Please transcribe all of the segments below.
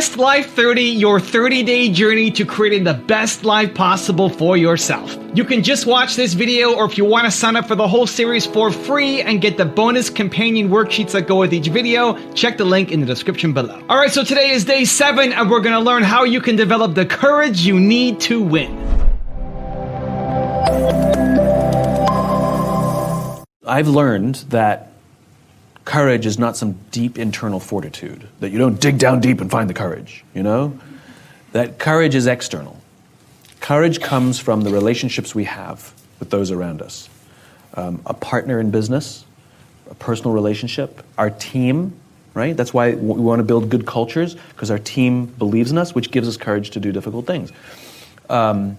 Best Life 30, your 30-day journey to creating the best life possible for yourself. You can just watch this video, or if you want to sign up for the whole series for free and get the bonus companion worksheets that go with each video, check the link in the description below. All right, so today is day 7, and we're going to learn how you can develop the courage you need to win. I've learned that courage is not some deep internal fortitude, that you don't dig down deep and find the courage, you know? That courage is external. Courage comes from the relationships we have with those around us. A partner in business, a personal relationship, our team, right? That's why we want to build good cultures, because our team believes in us, which gives us courage to do difficult things. A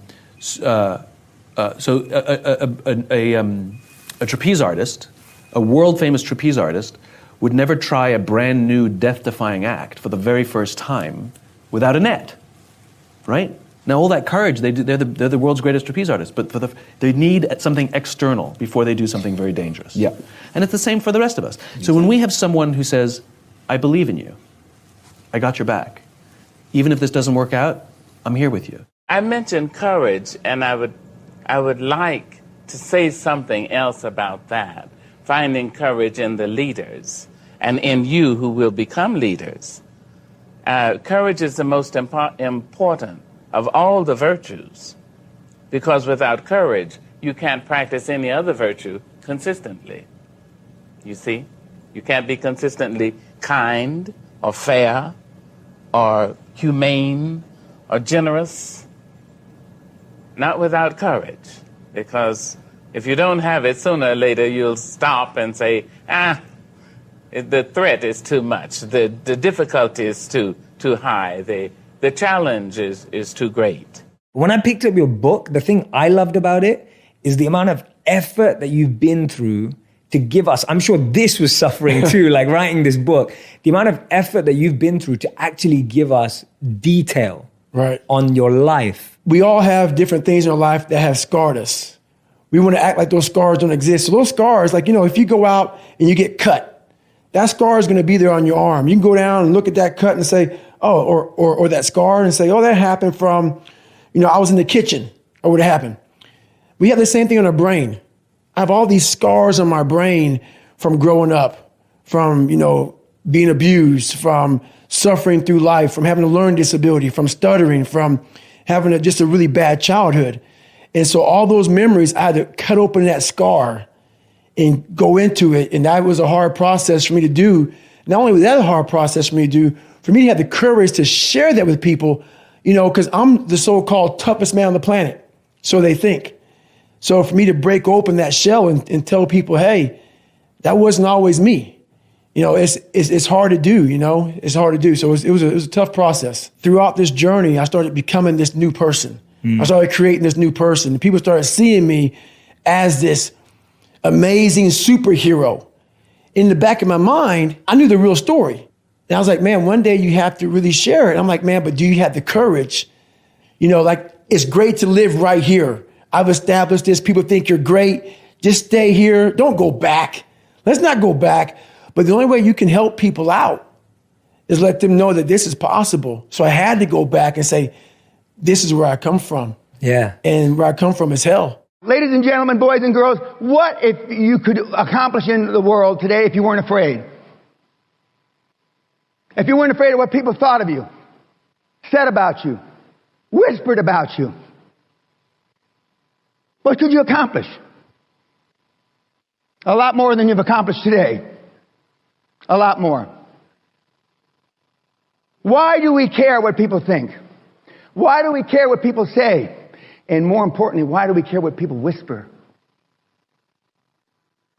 trapeze artist, a world-famous trapeze artist, would never try a brand new death-defying act for the very first time without a net, right? Now, all that courage, they're the world's greatest trapeze artists, but they need something external before they do something very dangerous. Yeah. And it's the same for the rest of us. So when we have someone who says, I believe in you, I got your back, even if this doesn't work out, I'm here with you. I mentioned courage, and I would like to say something else about that. Finding courage in the leaders and in you who will become leaders. Courage is the most important of all the virtues, because without courage, you can't practice any other virtue consistently. You see? You can't be consistently kind or fair or humane or generous. Not without courage, because if you don't have it, sooner or later you'll stop and say, the threat is too much, the difficulty is too high, the challenge is too great. When I picked up your book, the thing I loved about it is the amount of effort that you've been through to give us, I'm sure this was suffering too, like writing this book, the amount of effort that you've been through to actually give us detail on your life. We all have different things in our life that have scarred us. We want to act like those scars don't exist. So those scars, like, if you go out and you get cut, that scar is going to be there on your arm. You can go down and look at that cut and say, or that scar and say, that happened from, I was in the kitchen, or what happened. We have the same thing on our brain. I have all these scars on my brain from growing up, from, being abused, from suffering through life, from having a learning disability, from stuttering, from having just a really bad childhood. And so all those memories, I had to cut open that scar and go into it. And that was a hard process for me to do. Not only was that a hard process for me to do, for me to have the courage to share that with people, because I'm the so-called toughest man on the planet. So they think. So for me to break open that shell and tell people, hey, that wasn't always me. It's hard to do, it's hard to do. So it was a tough process. Throughout this journey, I started becoming this new person. I started creating this new person. People started seeing me as this amazing superhero. In the back of my mind, I knew the real story. And I was like, man, one day you have to really share it. I'm like, man, but do you have the courage? It's great to live right here. I've established this. People think you're great. Just stay here. Don't go back. Let's not go back. But the only way you can help people out is let them know that this is possible. So I had to go back and say, this is where I come from. Yeah. And where I come from is hell. Ladies and gentlemen, boys and girls, what if you could accomplish in the world today if you weren't afraid? If you weren't afraid of what people thought of you, said about you, whispered about you, what could you accomplish? A lot more than you've accomplished today. A lot more. Why do we care what people think? Why do we care what people say? And more importantly, why do we care what people whisper?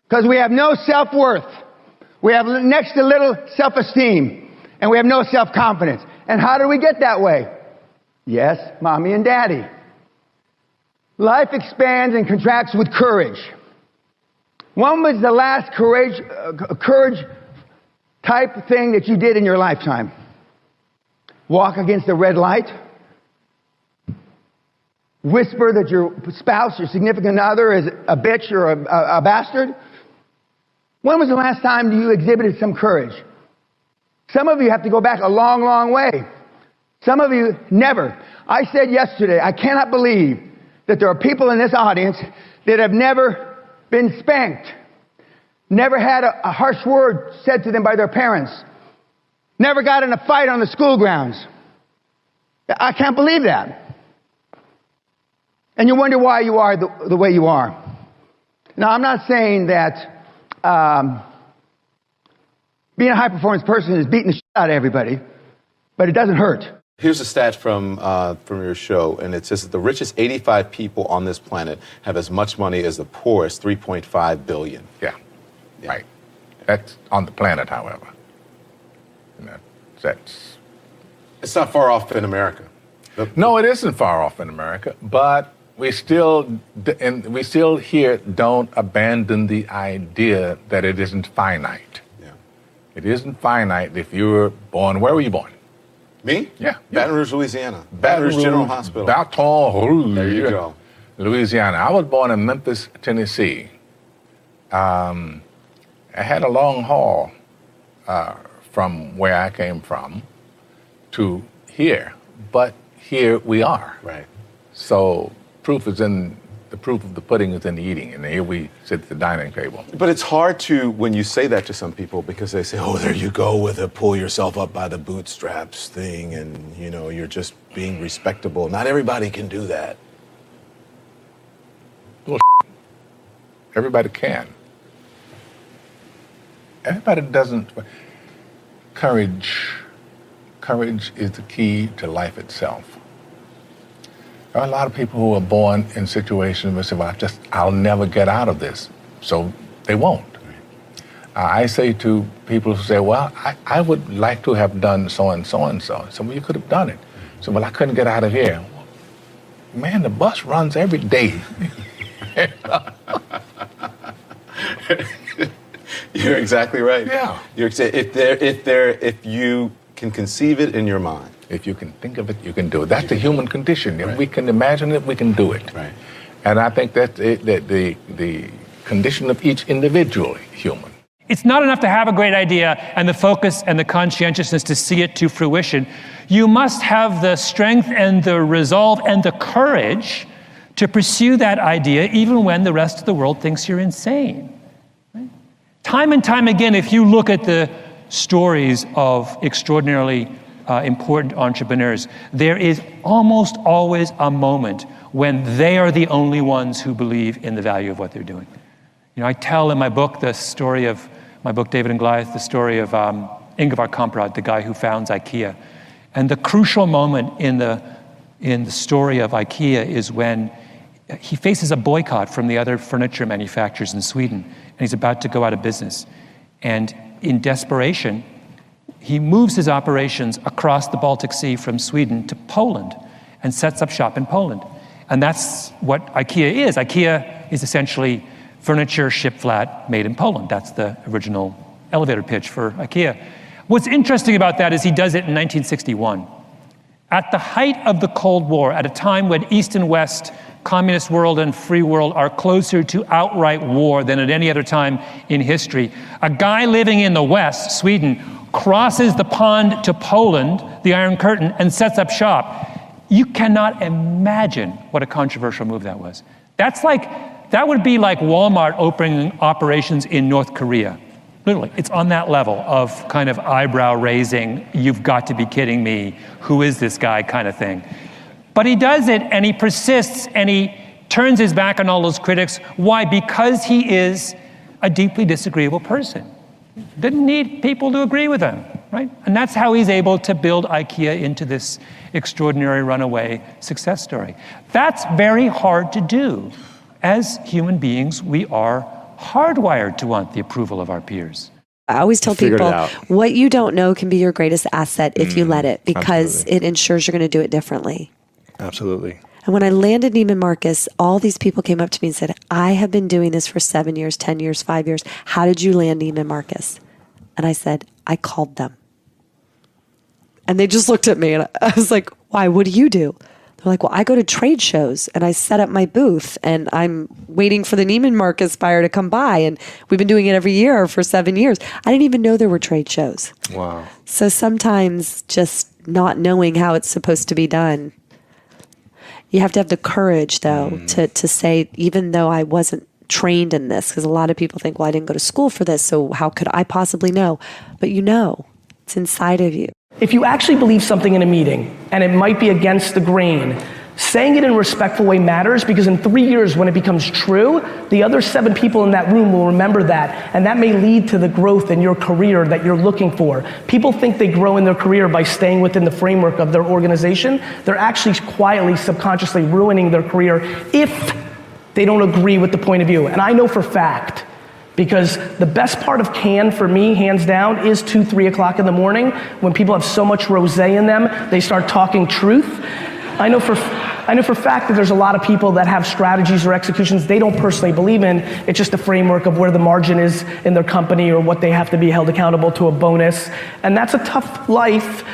Because we have no self-worth. We have next to little self-esteem. And we have no self-confidence. And how do we get that way? Yes, mommy and daddy. Life expands and contracts with courage. When was the last courage type thing that you did in your lifetime? Walk against a red light? Whisper that your spouse, your significant other, is a bitch or a bastard? When was the last time you exhibited some courage? Some of you have to go back a long, long way. Some of you never. I said yesterday, I cannot believe that there are people in this audience that have never been spanked, never had a harsh word said to them by their parents, never got in a fight on the school grounds. I can't believe that. And you wonder why you are the way you are. Now, I'm not saying that being a high-performance person is beating the shit out of everybody, but it doesn't hurt. Here's a stat from your show, and it says that the richest 85 people on this planet have as much money as the poorest 3.5 billion. Yeah, right. That's on the planet, however. And that's... It's not far off in America. No, it isn't far off in America, but we still here don't abandon the idea that it isn't finite. Yeah. It isn't finite. If you were born, where were you born? Me? Yeah. Baton Rouge, Louisiana. Baton Rouge General Hospital. Baton Rouge. There you go. Louisiana. I was born in Memphis, Tennessee. I had a long haul from where I came from to here, but here we are. Right. So the proof of the pudding is in the eating, and here we sit at the dining table. But it's hard to, when you say that to some people, because they say, oh, there you go with a pull yourself up by the bootstraps thing, and, you know, you're just being respectable. Not everybody can do that. Well, everybody can. Everybody doesn't. Courage is the key to life itself. There are a lot of people who are born in situations where they say, well, I'll never get out of this. So they won't. I say to people who say, well, I would like to have done so and so and so. So, well, you could have done it. So, well, I couldn't get out of here. Well, man, the bus runs every day. You're exactly right. Yeah. If you can conceive it in your mind. If you can think of it, you can do it. That's the human condition. If we can imagine it, we can do it. Right. And I think that's the condition of each individual human. It's not enough to have a great idea and the focus and the conscientiousness to see it to fruition. You must have the strength and the resolve and the courage to pursue that idea even when the rest of the world thinks you're insane. Right? Time and time again, if you look at the stories of extraordinarily important entrepreneurs, there is almost always a moment when they are the only ones who believe in the value of what they're doing. You know, I tell in my book, the story of my book, David and Goliath, the story of Ingvar Kamprad, the guy who founds IKEA. And the crucial moment in the story of IKEA is when he faces a boycott from the other furniture manufacturers in Sweden, and he's about to go out of business. And in desperation, he moves his operations across the Baltic Sea from Sweden to Poland and sets up shop in Poland. And that's what IKEA is. IKEA is essentially furniture shipped flat made in Poland. That's the original elevator pitch for IKEA. What's interesting about that is he does it in 1961. At the height of the Cold War, at a time when East and West, communist world and free world are closer to outright war than at any other time in history, a guy living in the West, Sweden, crosses the pond to Poland, the Iron Curtain, and sets up shop. You cannot imagine what a controversial move that was. That would be like Walmart opening operations in North Korea. Literally, it's on that level of kind of eyebrow raising, you've got to be kidding me, who is this guy kind of thing. But he does it and he persists and he turns his back on all those critics. Why? Because he is a deeply disagreeable person. Didn't need people to agree with him, right? And that's how he's able to build IKEA into this extraordinary runaway success story. That's very hard to do. As human beings, we are hardwired to want the approval of our peers. I always tell people, what you don't know can be your greatest asset if you let it, because it ensures you're going to do it differently. Absolutely. And when I landed Neiman Marcus, all these people came up to me and said, I have been doing this for 7 years, 10 years, 5 years. How did you land Neiman Marcus? And I said, I called them. And they just looked at me and I was like, why? What do you do? They're like, well, I go to trade shows and I set up my booth and I'm waiting for the Neiman Marcus buyer to come by. And we've been doing it every year for 7 years. I didn't even know there were trade shows. Wow. So sometimes just not knowing how it's supposed to be done. You have to have the courage, though, to say, even though I wasn't trained in this, because a lot of people think, well, I didn't go to school for this, so how could I possibly know? But you know, it's inside of you. If you actually believe something in a meeting, and it might be against the grain, saying it in a respectful way matters, because in 3 years when it becomes true, the other 7 people in that room will remember that, and that may lead to the growth in your career that you're looking for. People think they grow in their career by staying within the framework of their organization. They're actually quietly, subconsciously ruining their career if they don't agree with the point of view. And I know for fact, because the best part of Cannes for me, hands down, is 2, 3 o'clock in the morning when people have so much rosé in them, they start talking truth. I know for a fact that there's a lot of people that have strategies or executions they don't personally believe in. It's just a framework of where the margin is in their company or what they have to be held accountable to a bonus. And that's a tough life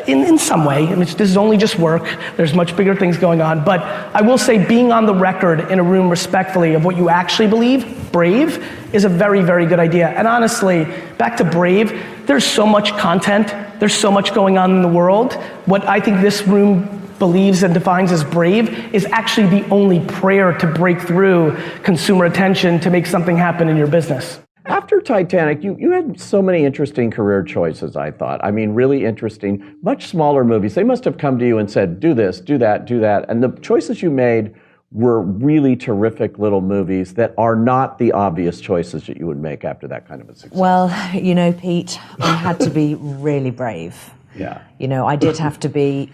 in some way. And this is only just work. There's much bigger things going on. But I will say being on the record in a room respectfully of what you actually believe, brave, is a very, very good idea. And honestly, back to brave, there's so much content. There's so much going on in the world. What I think this room believes and defines as brave is actually the only prayer to break through consumer attention to make something happen in your business. After Titanic, you had so many interesting career choices, I thought. I mean, really interesting, much smaller movies. They must have come to you and said, do this, do that, do that. And the choices you made were really terrific little movies that are not the obvious choices that you would make after that kind of a success. Well, you know, Pete, I had to be really brave. Yeah. You know, I did have to be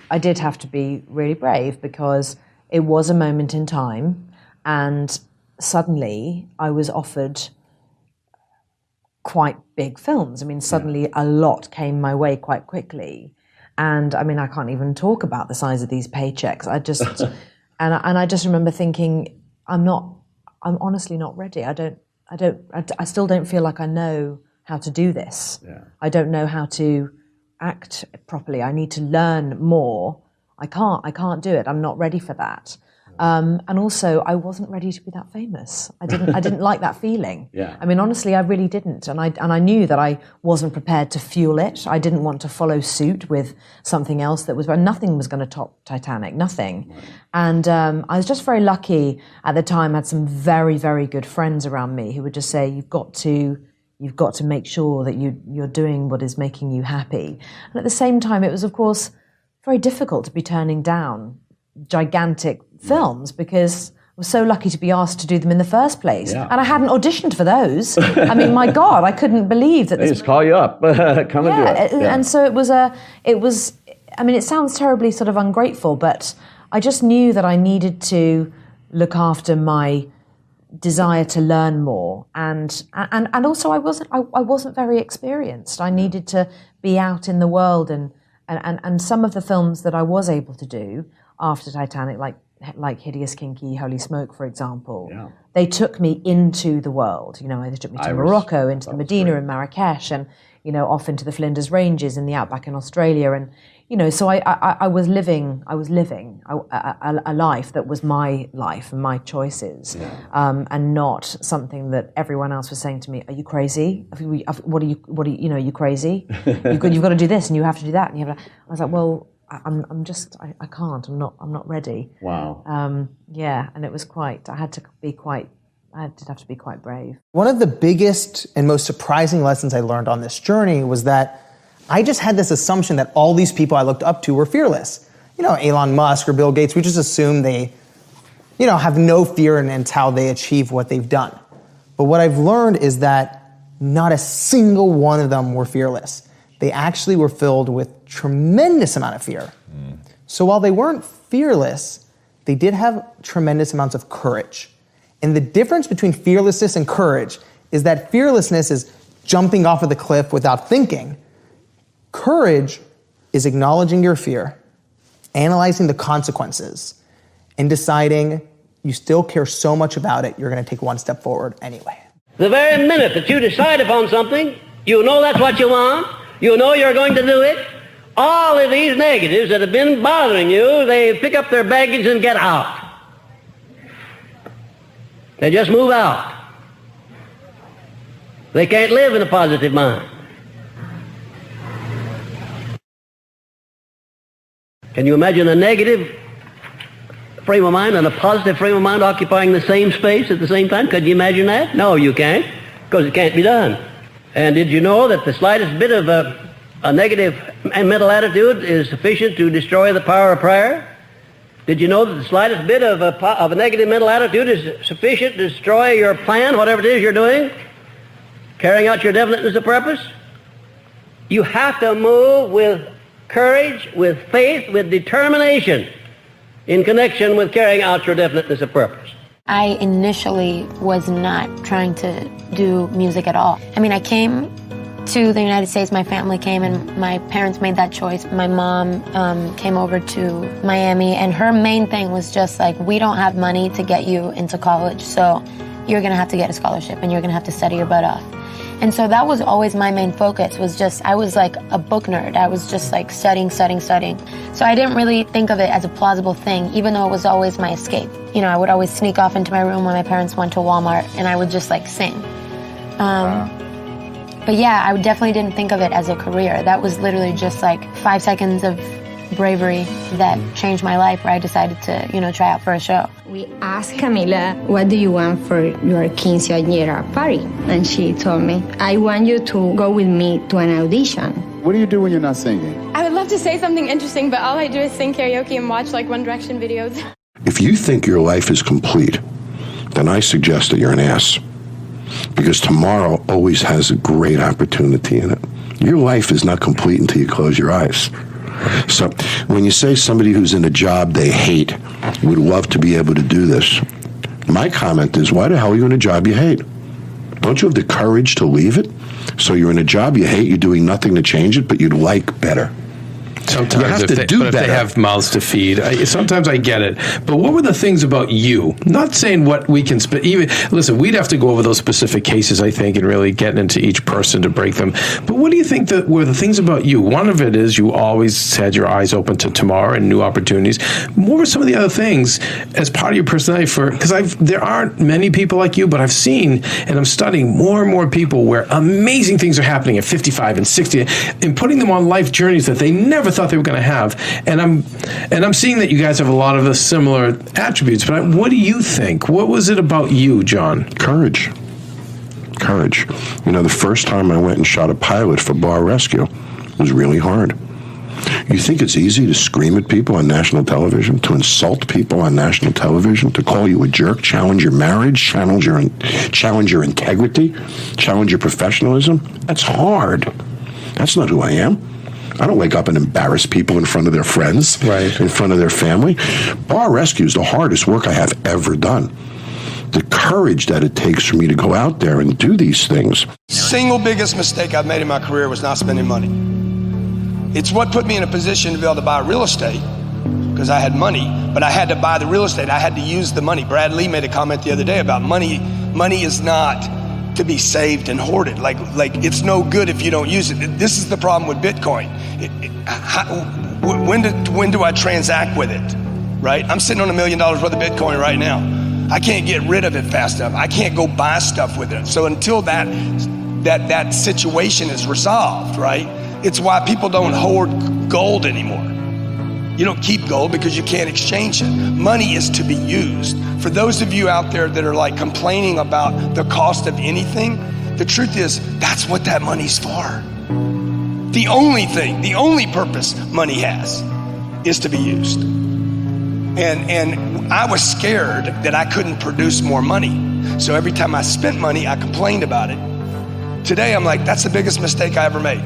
really brave, because it was a moment in time, and suddenly I was offered quite big films. I mean, suddenly a lot came my way quite quickly. And I mean, I can't even talk about the size of these paychecks. I just, and I just remember thinking, I'm honestly not ready. I still don't feel like I know how to do this. Yeah. I don't know how to act properly. I need to learn more. I can't do it. I'm not ready for that. And also, I wasn't ready to be that famous. I didn't like that feeling. Yeah. I mean, honestly, I really didn't. And I knew that I wasn't prepared to fuel it. I didn't want to follow suit with something else nothing was going to top Titanic, nothing. Right. And I was just very lucky at the time. I had some very, very good friends around me who would just say, you've got to make sure that you're doing what is making you happy. And at the same time, it was, of course, very difficult to be turning down gigantic films, because I was so lucky to be asked to do them in the first place. Yeah. And I hadn't auditioned for those. I mean, my God, I couldn't believe that. They just call you up, come and do it. Yeah. And so it was, I mean, it sounds terribly sort of ungrateful, but I just knew that I needed to look after my desire to learn more, and also I wasn't very experienced. I needed to be out in the world, and some of the films that I was able to do after Titanic, like Hideous, Kinky, Holy Smoke, for example, they took me into the world. You know, they took me to Morocco, into the Medina and Marrakesh, and off into the Flinders Ranges in the outback in Australia, and so I was living a life that was my life and my choices, and not something that everyone else was saying to me, are you crazy? What are you crazy? You've got to do this and you have to do that. And I was like, well, I can't, I'm not ready. Wow. And it was I did have to be quite brave. One of the biggest and most surprising lessons I learned on this journey was that I just had this assumption that all these people I looked up to were fearless. Elon Musk or Bill Gates, we just assume they, have no fear, and it's how they achieve what they've done. But what I've learned is that not a single one of them were fearless. They actually were filled with tremendous amount of fear. So while they weren't fearless, they did have tremendous amounts of courage. And the difference between fearlessness and courage is that fearlessness is jumping off of the cliff without thinking. Courage is acknowledging your fear, analyzing the consequences, and deciding you still care so much about it, you're going to take one step forward anyway. The very minute that you decide upon something, you know that's what you want, you know you're going to do it, all of these negatives that have been bothering you, they pick up their baggage and get out. They just move out. They can't live in a positive mind. Can you imagine a negative frame of mind and a positive frame of mind occupying the same space at the same time? Could you imagine that? No, you can't, because it can't be done. And did you know that the slightest bit of a negative mental attitude is sufficient to destroy the power of prayer? Did you know that the slightest bit of a negative mental attitude is sufficient to destroy your plan, whatever it is you're doing, carrying out your definiteness of purpose? You have to move with courage, with faith, with determination in connection with carrying out your definiteness of purpose. I initially was not trying to do music at all. I mean, I came to the United States, my family came, and my parents made that choice. My mom came over to Miami, and her main thing was just like, we don't have money to get you into college, so you're gonna have to get a scholarship and you're gonna have to study your butt off. And so that was always my main focus, was just, I was like a book nerd. I was just like studying. So I didn't really think of it as a plausible thing, even though it was always my escape. You know, I would always sneak off into my room when my parents went to Walmart, and I would just like sing. But yeah, I definitely didn't think of it as a career. That was literally just like 5 seconds of bravery that changed my life, where I decided to, you know, try out for a show. We asked Camila, what do you want for your quinceañera party? And she told me, I want you to go with me to an audition. What do you do when you're not singing? I would love to say something interesting, but all I do is sing karaoke and watch like One Direction videos. If you think your life is complete, then I suggest that you're an ass. Because tomorrow always has a great opportunity in it. Your life is not complete until you close your eyes. So when you say somebody who's in a job they hate would love to be able to do this, my comment is, why the hell are you in a job you hate? Don't you have the courage to leave it? So you're in a job you hate, you're doing nothing to change it, but you'd like better. Sometimes if they have mouths to feed, sometimes I get it. But what were the things about you? Not saying what we can, listen, we'd have to go over those specific cases, I think, and really get into each person to break them. But what do you think that were the things about you? One of it is you always had your eyes open to tomorrow and new opportunities. What were some of the other things as part of your personality? Because there aren't many people like you, but I've seen and I'm studying more and more people where amazing things are happening at 55 and 60 and putting them on life journeys that they never thought they were going to have, and I'm seeing that you guys have a lot of the similar attributes. But what do you think? What was it about you, John? Courage. You know, the first time I went and shot a pilot for Bar Rescue was really hard. You think it's easy to scream at people on national television, to insult people on national television, to call you a jerk, challenge your marriage, challenge your integrity, challenge your professionalism? That's hard. That's not who I am. I don't wake up and embarrass people in front of their friends, in front of their family. Bar Rescue is the hardest work I have ever done. The courage that it takes for me to go out there and do these things. Single biggest mistake I've made in my career was not spending money. It's what put me in a position to be able to buy real estate, because I had money, but I had to buy the real estate. I had to use the money. Brad Lee made a comment the other day about money. Money is not to be saved and hoarded. Like it's no good if you don't use it. This is the problem with Bitcoin. When do I transact with it, right? I'm sitting on $1 million worth of Bitcoin right now. I can't get rid of it fast enough. I can't go buy stuff with it. So until that situation is resolved, right? It's why people don't hoard gold anymore. You don't keep gold because you can't exchange it. Money is to be used. For those of you out there that are like complaining about the cost of anything, the truth is that's what that money's for. The only thing, the only purpose money has is to be used. And I was scared that I couldn't produce more money. So every time I spent money, I complained about it. Today, I'm like, that's the biggest mistake I ever made.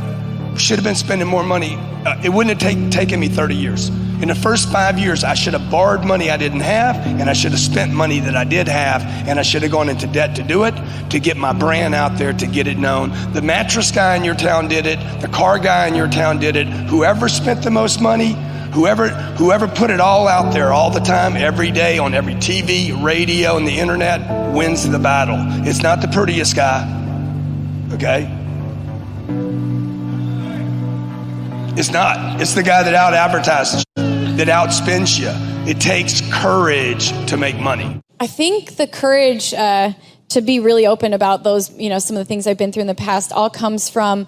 Should have been spending more money. It wouldn't have taken me 30 years. In the first 5 years, I should have borrowed money I didn't have, and I should have spent money that I did have, and I should have gone into debt to do it, to get my brand out there, to get it known. The mattress guy in your town did it. The car guy in your town did it. Whoever spent the most money, whoever put it all out there all the time, every day, on every TV, radio, and the internet, wins the battle. It's not the prettiest guy, okay? It's not. It's the guy that out-advertises you, that outspends you. It takes courage to make money. I think the courage to be really open about those, some of the things I've been through in the past all comes from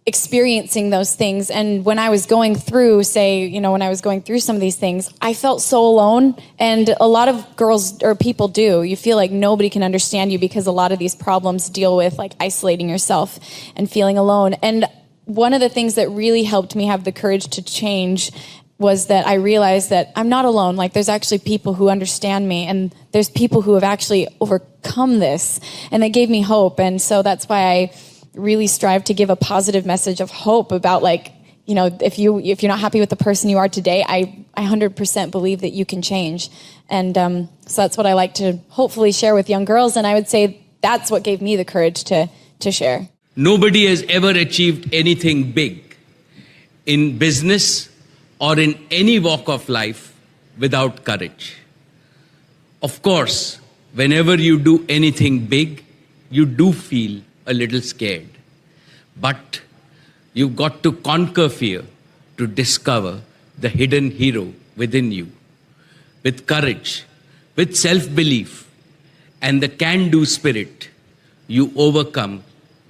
experiencing those things. And when I was going through, when I was going through some of these things, I felt so alone. And a lot of girls or people do. You feel like nobody can understand you because a lot of these problems deal with like isolating yourself and feeling alone. And one of the things that really helped me have the courage to change was that I realized that I'm not alone. Like there's actually people who understand me, and there's people who have actually overcome this, and it gave me hope. And so that's why I really strive to give a positive message of hope about if you're not happy with the person you are today, I 100% believe that you can change. And so that's what I like to hopefully share with young girls. And I would say that's what gave me the courage to share. Nobody has ever achieved anything big in business or in any walk of life without courage. Of course, whenever you do anything big, you do feel a little scared. But you've got to conquer fear to discover the hidden hero within you. With courage, with self-belief, and the can-do spirit, you overcome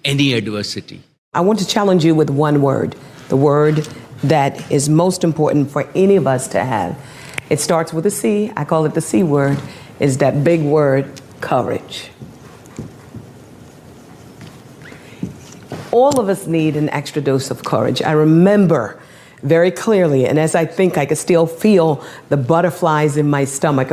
any adversity. I want to challenge you with one word, the word that is most important for any of us to have. It starts with a C. I call it the C word. Is that big word, courage. All of us need an extra dose of courage. I remember very clearly, and as I think I could still feel the butterflies in my stomach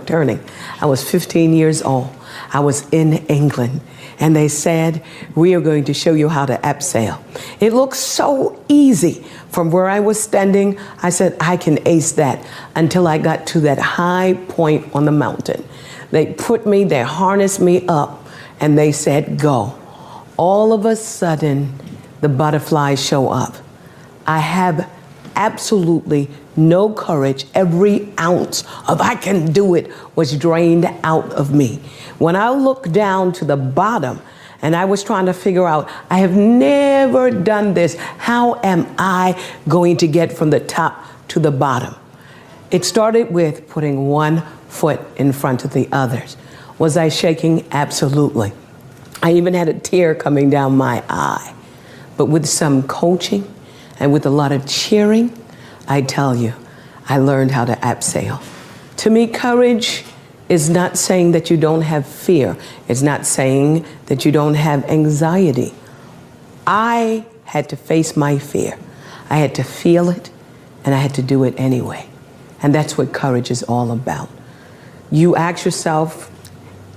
turning. I was 15 years old. I was in England, and they said, we are going to show you how to abseil. It looked so easy. From where I was standing, I said, I can ace that, until I got to that high point on the mountain. They harnessed me up, and they said, go. All of a sudden, the butterflies show up. I have absolutely no courage. Every ounce of I can do it was drained out of me. When I looked down to the bottom and I was trying to figure out, I have never done this. How am I going to get from the top to the bottom? It started with putting one foot in front of the others. Was I shaking? Absolutely. I even had a tear coming down my eye. But with some coaching and with a lot of cheering, I tell you, I learned how to abseil. To me, courage is not saying that you don't have fear. It's not saying that you don't have anxiety. I had to face my fear. I had to feel it, and I had to do it anyway. And that's what courage is all about. You ask yourself,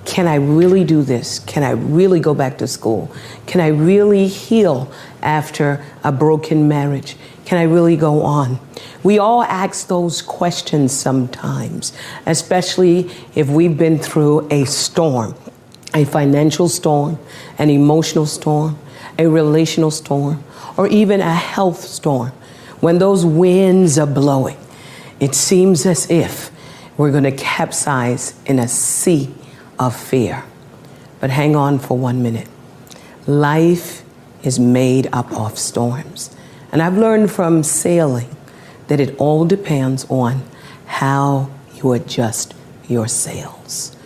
can I really do this? Can I really go back to school? Can I really heal after a broken marriage? Can I really go on? We all ask those questions sometimes, especially if we've been through a storm, a financial storm, an emotional storm, a relational storm, or even a health storm. When those winds are blowing, it seems as if we're going to capsize in a sea of fear. But hang on for 1 minute. Life is made up of storms. And I've learned from sailing that it all depends on how you adjust your sails.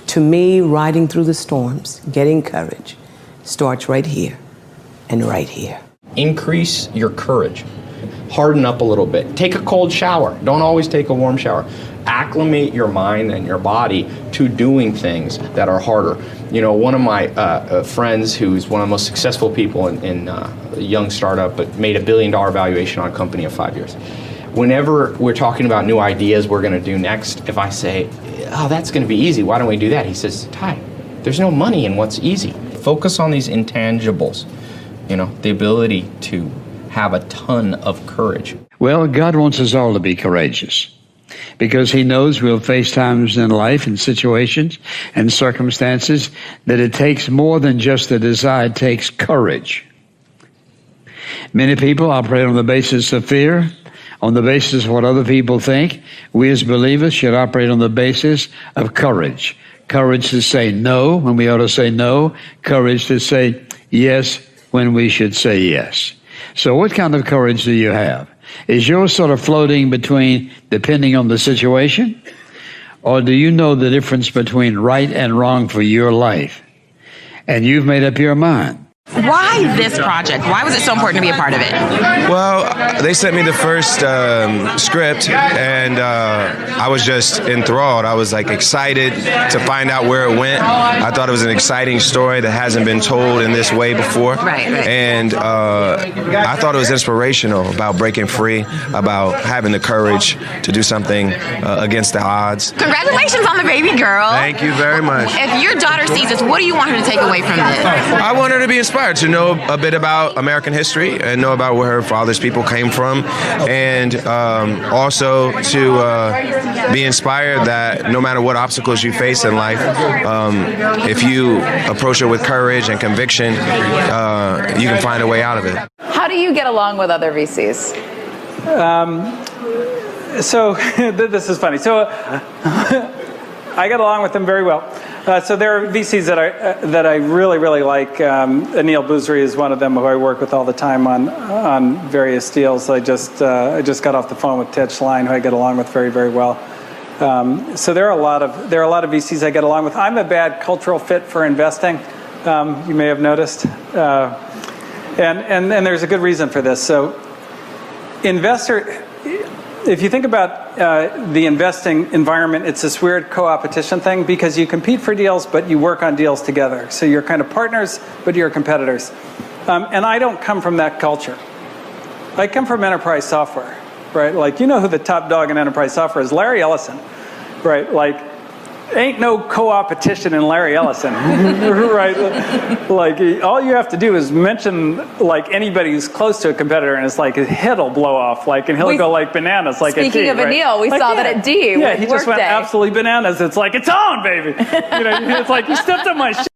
To me, riding through the storms, getting courage, starts right here and right here. Increase your courage. Harden up a little bit. Take a cold shower. Don't always take a warm shower. Acclimate your mind and your body to doing things that are harder. You know, one of my friends who's one of the most successful people in a young startup, but made $1 billion valuation on a company in 5 years. Whenever we're talking about new ideas we're going to do next, if I say, oh, that's going to be easy, why don't we do that? He says, Ty, there's no money in what's easy. Focus on these intangibles, you know, the ability to have a ton of courage. Well, God wants us all to be courageous because he knows we'll face times in life and situations and circumstances that it takes more than just a desire. It takes courage. Many people operate on the basis of fear, on the basis of what other people think. We as believers should operate on the basis of courage. Courage to say no when we ought to say no. Courage to say yes when we should say yes. So what kind of courage do you have? Is yours sort of floating between depending on the situation? Or do you know the difference between right and wrong for your life? And you've made up your mind. Why this project? Why was it so important to be a part of it? Well, they sent me the first script, and I was just enthralled. I was like excited to find out where it went. I thought it was an exciting story that hasn't been told in this way before. Right. And I thought it was inspirational about breaking free, about having the courage to do something against the odds. Congratulations on the baby girl. Thank you very much. If your daughter sees this, what do you want her to take away from this? I want her to be inspired, to know a bit about American history and know about where her father's people came from, and also to be inspired that no matter what obstacles you face in life, if you approach it with courage and conviction, you can find a way out of it. How do you get along with other VCs? So this is funny. So I get along with them very well. So there are VCs that I really, really like. Anil Boozary is one of them, who I work with all the time on various deals. I just got off the phone with Ted Schlein, who I get along with very, very well. So there are a lot of VCs I get along with. I'm a bad cultural fit for investing. You may have noticed, and there's a good reason for this. So, if you think about the investing environment, it's this weird co-opetition thing, because you compete for deals, but you work on deals together. So you're kind of partners, but you're competitors. And I don't come from that culture. I come from enterprise software, right? Like, you know who the top dog in enterprise software is? Larry Ellison, right? Like, ain't no co-opetition in Larry Ellison, right? Like, all you have to do is mention like anybody who's close to a competitor, and it's like his head will blow off, like, and he'll go like bananas, like speaking at D, of right? Anil, we like, saw that at D. Yeah, he just went Workday. absolutely bananas. It's like, it's on, baby. You know, it's like, you stepped on my shit.